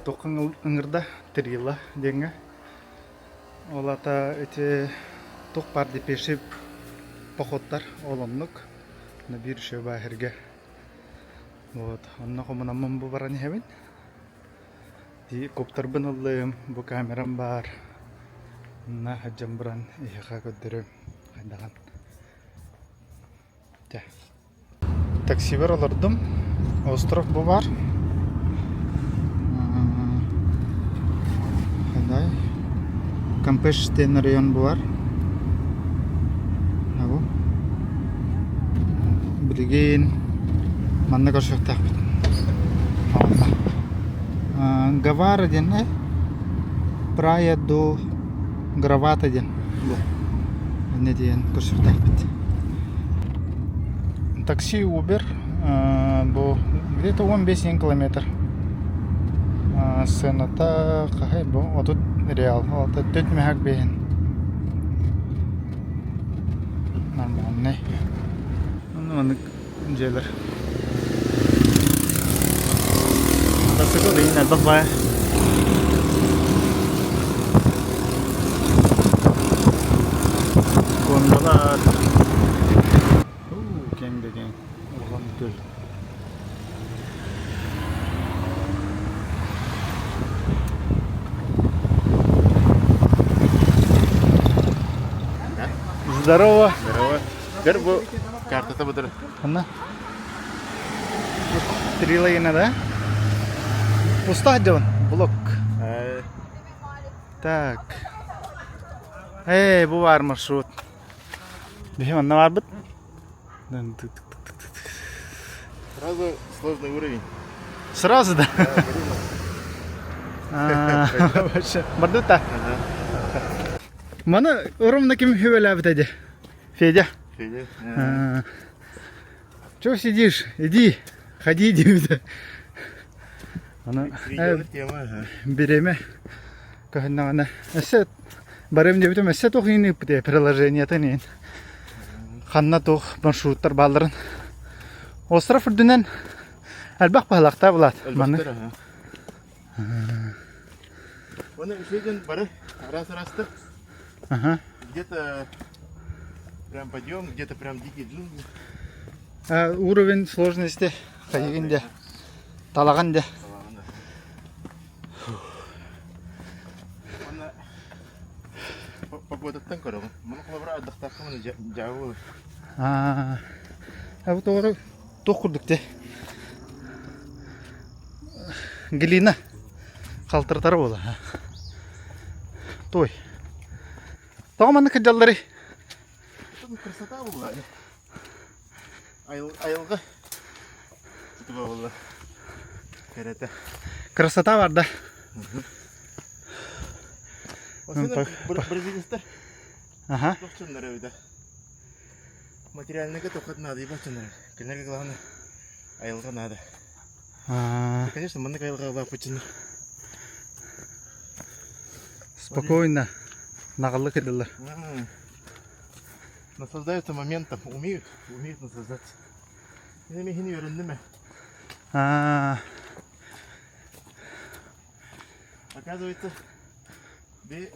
Тоқың ыңырда тірила денге. Олата эти тоқ бар депешіп походтар олымнық. На bir şey bahirge. Вот, онна комунамын бу баран хевин. Ди коптар бынылым, бу камерам бар. На хаджам баран ихака көддөрөм. Хайдаган. Те. Такси бар алардым. Остров бу бар. Хайдай. Кампеш ден район бу бар. Абу. Билген манна көрсөктөк. Гавара ден Прая до Гравата ден. Не ден көрсөктөк. Такси Uber бу где-то 15 километр. Сената кахай бу отут реал. Ата 4 мехак бен. Нормально. Onu inceler. Nasıl oluyor yine bak baya. Gondolar. Keng de keng. Ulan göl. Здорово. Здорово. Гербу. Карта буdur. Ana. Трила yine de. Usta John. Blok. Так. Bu var marşrut. Бихим анна var бит. Сразу сложный уровень. Сразу да. Мардута. Мана ровно кем хевелябит эди. Федя. Федя. Чего сидишь? Иди, ходи, иди. Она береме. Как она эсет. Барем не битем эсет охини пте приложение тенин. Ханна тох маршруттар балдырын. Остров үрдүнен албак балакта булат. Маны. Оны Федян бары раз-расты. Ага. Где-то прям подъем, где-то прям дикий джунгли. Уровень сложности кайгинде. Талаганде. Погодаттан көрөм. Муну кылабыра аддактакымын жабы. Абу тоору токурдук те. Глина калтыртары бола. Той. Тагыманы кыжаллары. Красота была. Айылга. Тутуба болду. Керете. Красота бар да. Осыны бразилистер. Ага. Тохчундар өйдө. Материальныйга тохат надо, ебачундар. Кенеге главное айылга надо. Конечно, мындык айылга бар почундар. Спокойно. Нагылык эдилер. Наслаждаются моментом, умеют наслаждаться. Я не öğrendim. Оказывается, bir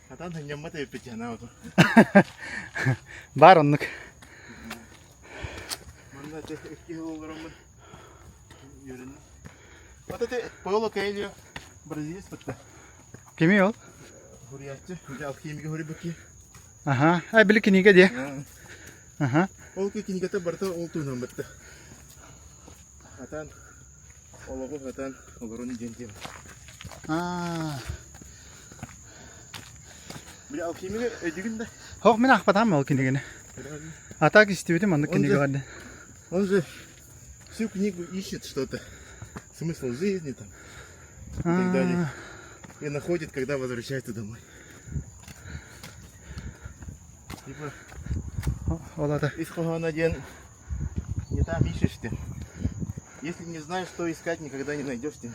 hatan hınyamma da yapacağız ha oldu. Бар оннук. Bana da eski olurum ben. Öğrendim. Вот это Паоло Коэльо, бразилец бітті. Кими ол? Hurriyatçı, alkemik hurriyatçı. Ага. Били книга де. Ага. Ол книгата барта ол туйнан бітті. Атан, олығы атан, олырын жентем. Bir alkemik ödüğünde. Хох мен ахпатам ол книганы. Атак истебитим аны книга бар. Он же всю книгу ищет что-то, смысл жизни там и так далее. И находит, когда возвращается домой. Типа, из Хоханаден не там ищешь ты. Если не знаешь, что искать, никогда не найдешь ты.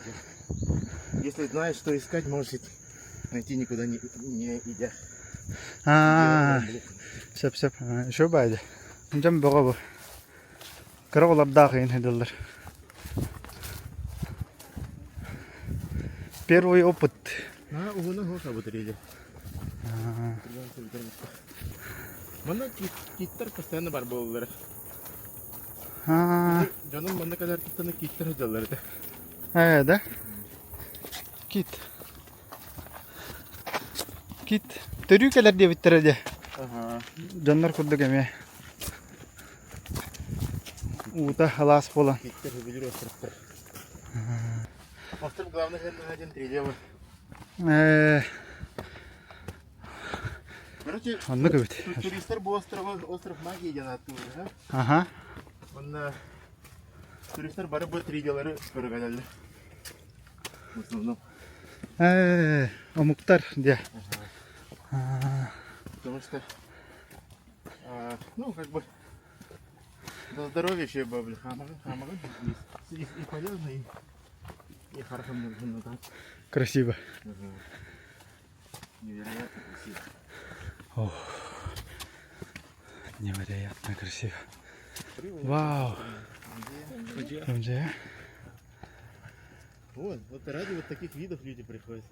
Если знаешь, что искать, можешь найти никуда не идя. Сеп. Шо байда. Жам бого. Караолар дагы хедилер. Первый опыт. На угона хоша батарея. Мана киттер постоянно бар болдылар. Жаным мана кадар киттаны киттер жаллар да. Да? Кит. Кит. Төрүкелер дип биттерде. Жаннар курдук эме. Ута халас бола. Киттер билер островтар. Остров главный один трилева. Короче, туристер bu остров магии жанаттыр, да? Ага. Онда туристер бары bu трилелары көргәләләр. В основном. Омуктар де. Потому что ну, как бы за здоровье еще бабли, и полезно, и хорошо можно так. Красиво. Невероятно красиво. Ох. Невероятно красиво. Вау. Где? Вот ради вот таких видов люди приходят.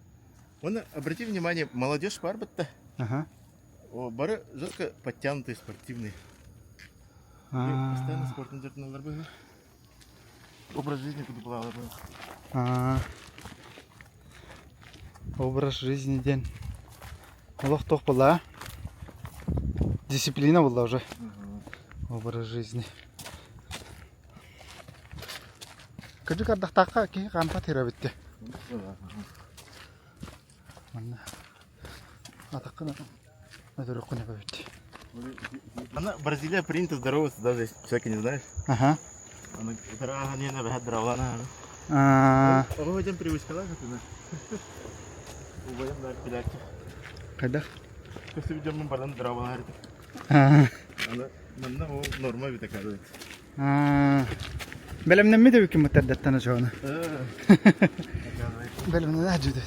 Вон, обрати внимание, молодежь парбат-то. Ага. Бары жестко подтянутые, спортивные. Постоянно спортом зеркало было. Образ жизни куда плавал был. Образ жизни день. Аллах тох была. Дисциплина была уже. Образ жизни. Кажи кардактакка ки кампа терабитте. Манна. Атаккана. Надурукуна бабитте. Она Бразилия принято здороваться, даже если человека не знаешь. Ага. Она дорога не на дрова. Оводим привычка, да, как ты знаешь? Уводим на пилятки. Когда? Если видим мы балан дрова, Ага. она норма ведь такая. Белемнен mi de kim mutaddattan şonu. Belemnen ajuda.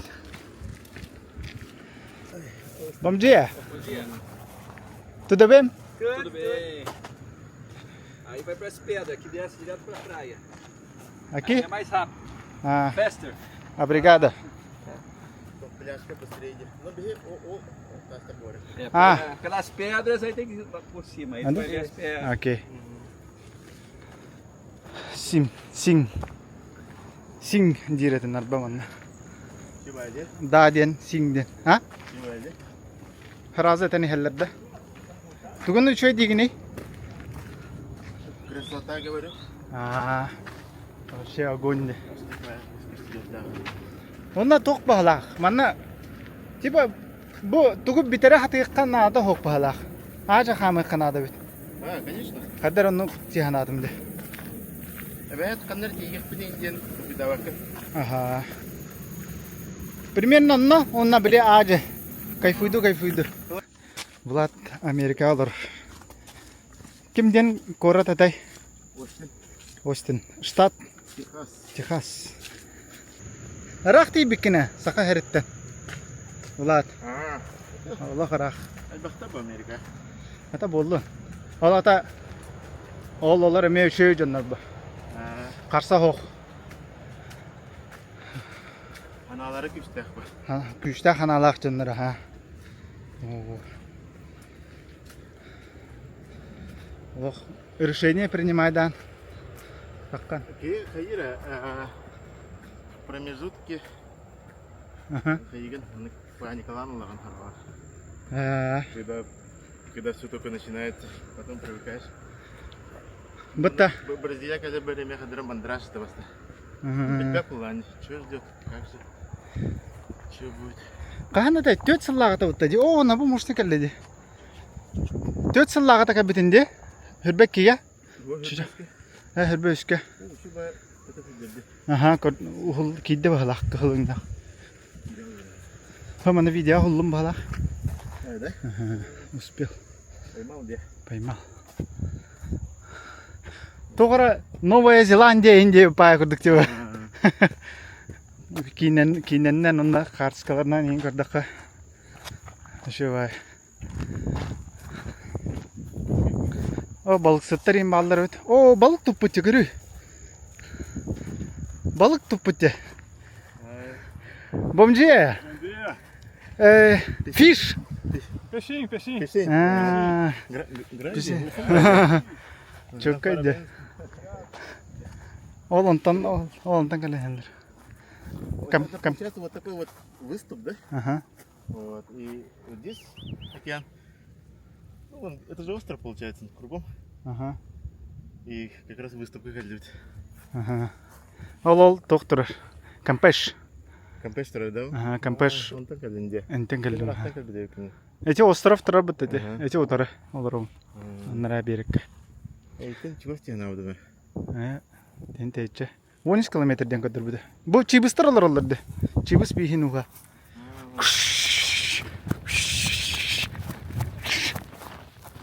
Bom dia. Tudo bem? Tudo bem. Aí vai para as pedras, que desce direto para a praia. Aqui? Aí é mais rápido. Faster. Obrigada. Пляжка быстрее. Ну, беги, tá agora. Pelas pedras aí tem que ir por cima. Aí tu vai ver as pedras. Окей. Sing diretin arba manna. Чевайде? Da den sing den. Ha? Чевайде? Haraza tani hellerde. Tugun şöyle digini. Красота, говорю. Şey огонь. Onda tok bahalak. Manna tiba bu tugu bitere hatıkkan nada hok bahalak. Aja xamı kanada bit. Конечно. Kadar onu tihanadım de. Evet, kanlar tiyik pinindin bidavakın. Ага. Примерно он на били аже. Кайфуйду. Влад Америкалар. Кимден город атай? Остин. Штат Техас. Рахти бикине сака хереттен. Влад. Аллах рах. Elbette bu Amerika. Ата болду. Ал ата оллар эме шөй жаннар бар. Карса хок. Anaları küçük bu. Күчтә ханалак жаннар ха. Ох, решение принимайдан. Каккан. Hayır, промежутки. Hayır, паникаланлыгын харва. Когда все только начинается, потом привыкаешь. Бытта. Бразилия, когда были мехадром бандраж-то вас. Как план? Что ждет? Как же? Что будет? Кахана да 4 сыллага табытта. О, на бу мушты келди. 4 сыллага та кабитинде. Хөрбек кия. Хөрбек үскә. Ага, ул кидде бахалак кылыңда. Хаманы видео хуллум бахалак. Да? Успел. Поймал где? Поймал. Тогара Новая Зеландия инде пая курдук жеба. Киненнен онда карточкаларынан эң көрдүк. Ошобай. О, балык сыттар эми балдар өт. О, балык туппутчу көрүү. Балык туппутчу. Bom dia. Fish. Peixinho. Пиши. Ah, Грази. çok iyiydi. Олонтан калехендер. Это получается вот такой вот выступ, да? Ага. Вот. И вот здесь океан. Ну, это же остров получается кругом. Ага. И как раз выступ как люди. Ага. Ол доктор. Кампеш. Компьютер, да? Ага, кампеш. Он так или Энтен келди. так или Эти остров тұрабыт еді. Ага. Эти отары. Оларым. Нара берек. Эй, ты чего стена вот это? Тентече. 13 километрден көтөр бүді. Бұл чибыстар оларды. Чибыс бейхин уға.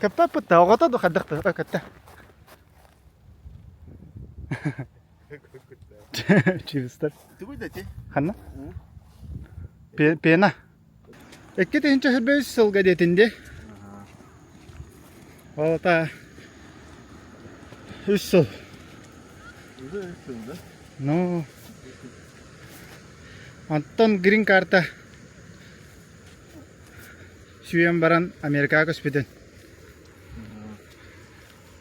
Капта пытта, оғата ду қаддақты. Катта. Чибыстар. Ты будешь дать? Ханна? Пена. Экке тенче хүрбөз сылға детінде. Олата. Үс сыл. Уже решил, да? Ну. Антон грин карта. Сүйен баран Америкаға көспеден.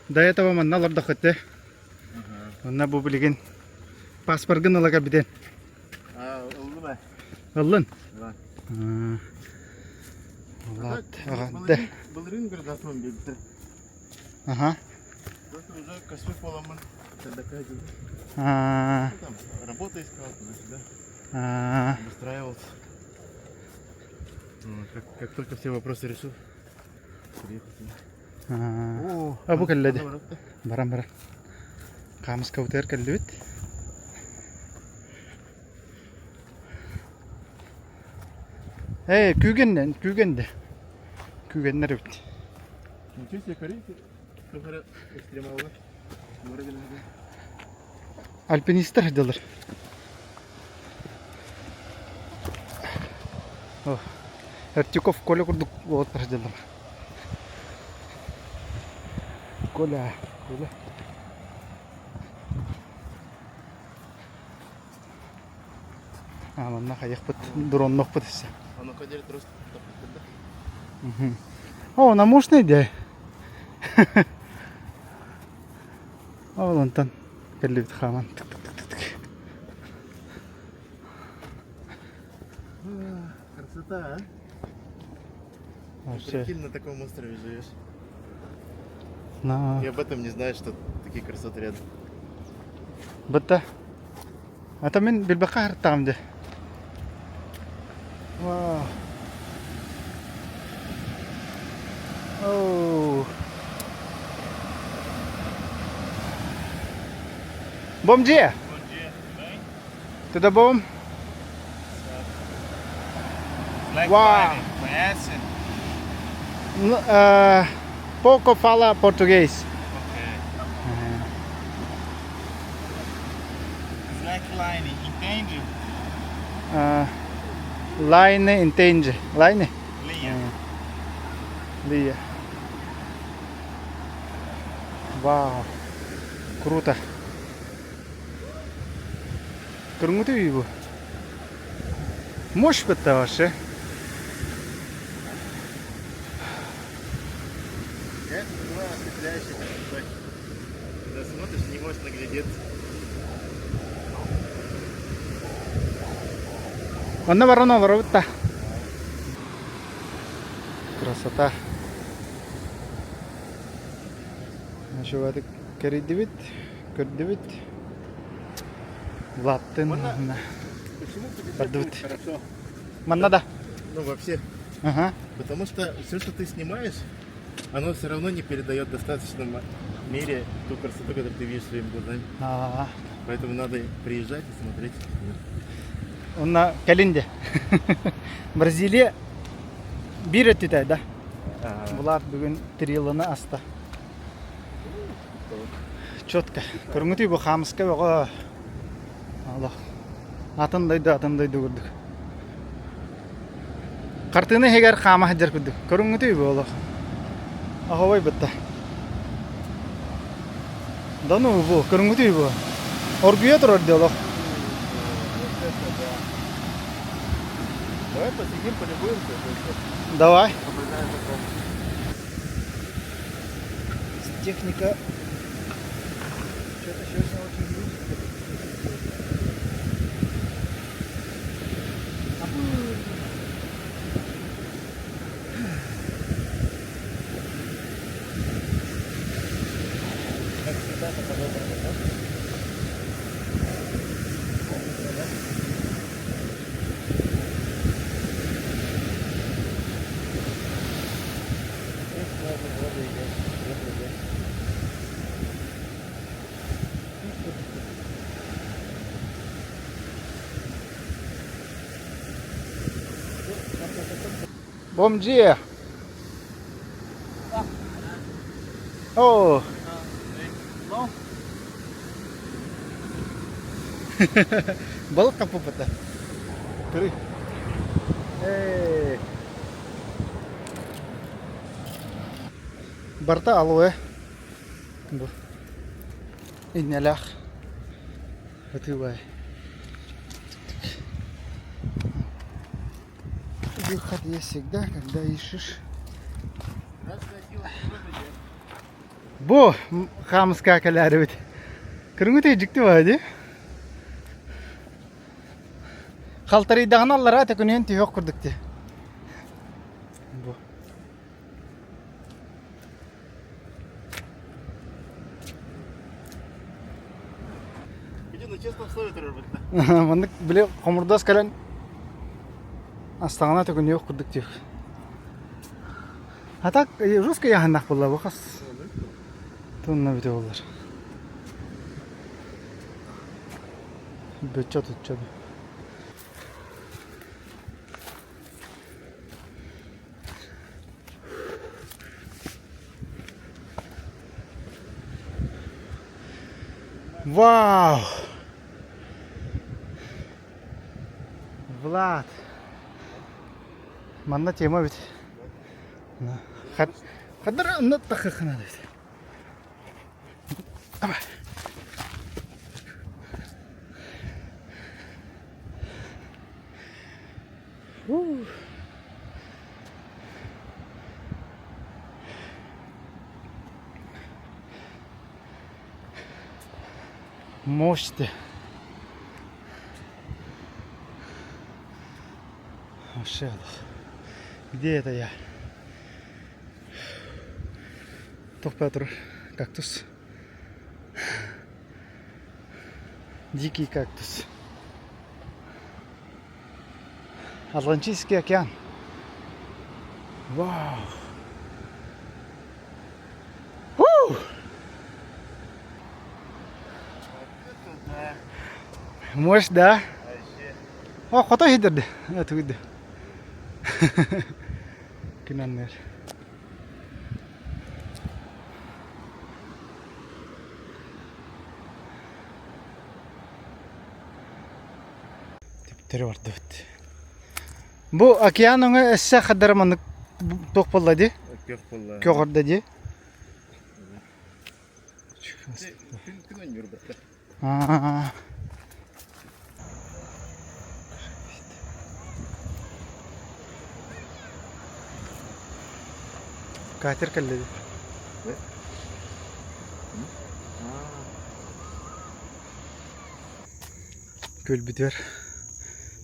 До этого манна ларда хөтте. Онна бу билеген паспортын алага биден. Oldu mu? Аллын. Да. Аллат. Балерин городасынан бегді. Ага. Просто уже косой поломан. Тогда ходил. А. Там работа искал, туда-сюда. Устраивался. Как только все вопросы решил, приехал сюда. О, Абу келледи. барам. Барам. Камыс каутер келдибит. Күйгенде. Күйгеннер бит. Ничего себе, корейцы. Кто говорят, экстремалы. Альпинисттер дилер. О. Артиков Коля курдук вот дилер. Коля. Мына қаяқ бұт, дроннық бұт есе. Оно ходили просто. О, наушный де. Олонтан келлибит хаман. Красота, а? Вообще. Прикинь, на таком острове живешь. На. И об этом не знаешь, что такие красоты рядом. Бытта. Ата мен билбаққа артамды. Вау. Оу. Bom dia. Bom dia, tudo bem? Tudo bom? Slackline, conhece? Pouco fala português. Ok. Slackline, entende? Line entende. Line? Linha. Лия. Вау. Круто. Круто его. Мощь бітті вообще. Это была осветляющая красота. Когда смотришь, не можешь наглядеться. Онна барона барабытта. Красота. Шувады керидибит, көрдибит. Латтын. Почему Подут. путешествовать хорошо? Маннада. Ну, вообще. Ага. Потому что все, что ты снимаешь, оно все равно не передает в достаточном мере ту красоту, которую ты видишь своими глазами. Поэтому надо приезжать и смотреть. Онна калинде. Бразилия бир өттүтә, да. Булар бүгүн 3 жылына аста. Четко. Көрүнгүтүй бу хамыска бага. Алла. Атындайды көрдүк. Картыны хегер хама хаджар көрдүк. Көрүнгүтүй бу Алла. Ахабай битта. Дану бу, көрүнгүтүй бу. Оргуя турар ди Алла. посидим, полюбуемся. Давай. Наблюдаем такое. Техника. Что-то сегодня очень грустно. Как всегда, это по-доброму, да? Bom dia. Oh. Ну, Balık kapı pata. Kırı. Hey. Barta alıyor. Bu. İnnelah. Atıyor. Выход есть всегда, когда ищешь. Bu хамска калары бит. Кыргыты жикти бади. Халтарыйдаган аллара текөнен түйөк курдукти. Bu. иди на честном слове, Роберта. Мындык биле комурдас калан астагана текөнен курдукти. А так жестко яханак болла бу кас. Тунна бите боллар. Бөчө tutчу. Вау! Влад. Манна тема бит. Хадыр анна тахахана бит. Aba. Мощно. Вообще. Где это я? Топатр, кактус. Дикий кактус. Атлантический океан. Вау. Мощь, да? О, кото хидерди. Это видно. Кинаннер. Типтери бар дөт. Бу океаныңа эссе каддарманы ток болду. Көгөрдө ди. Катер келди. Көл битер.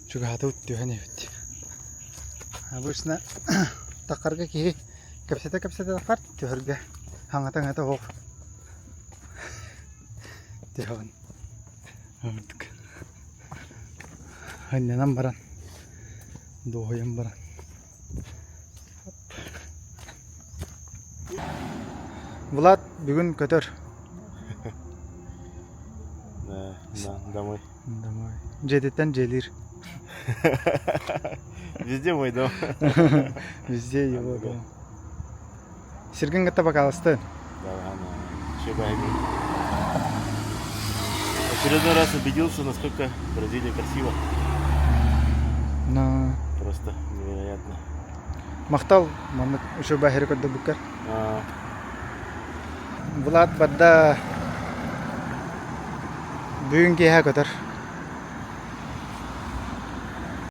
Чуга хата үттү хане бит. Абысна такарга ки капсета такар төргө. Хангата хок. Тэгэн. Амтк. Ханнан баран. Дохоям баран. Влад, бүгүн көтөр. Да, домой. Домой. Жедеттен желир. Везде мой дом. Везде его дом. Сергей гата бакалысты. Да, ладно. Очередной раз убедился, насколько Бразилия красива. Но Просто невероятно. мактал маны ошо бахир көдө буккар. Влад бадда бүгүн кеха көтөр.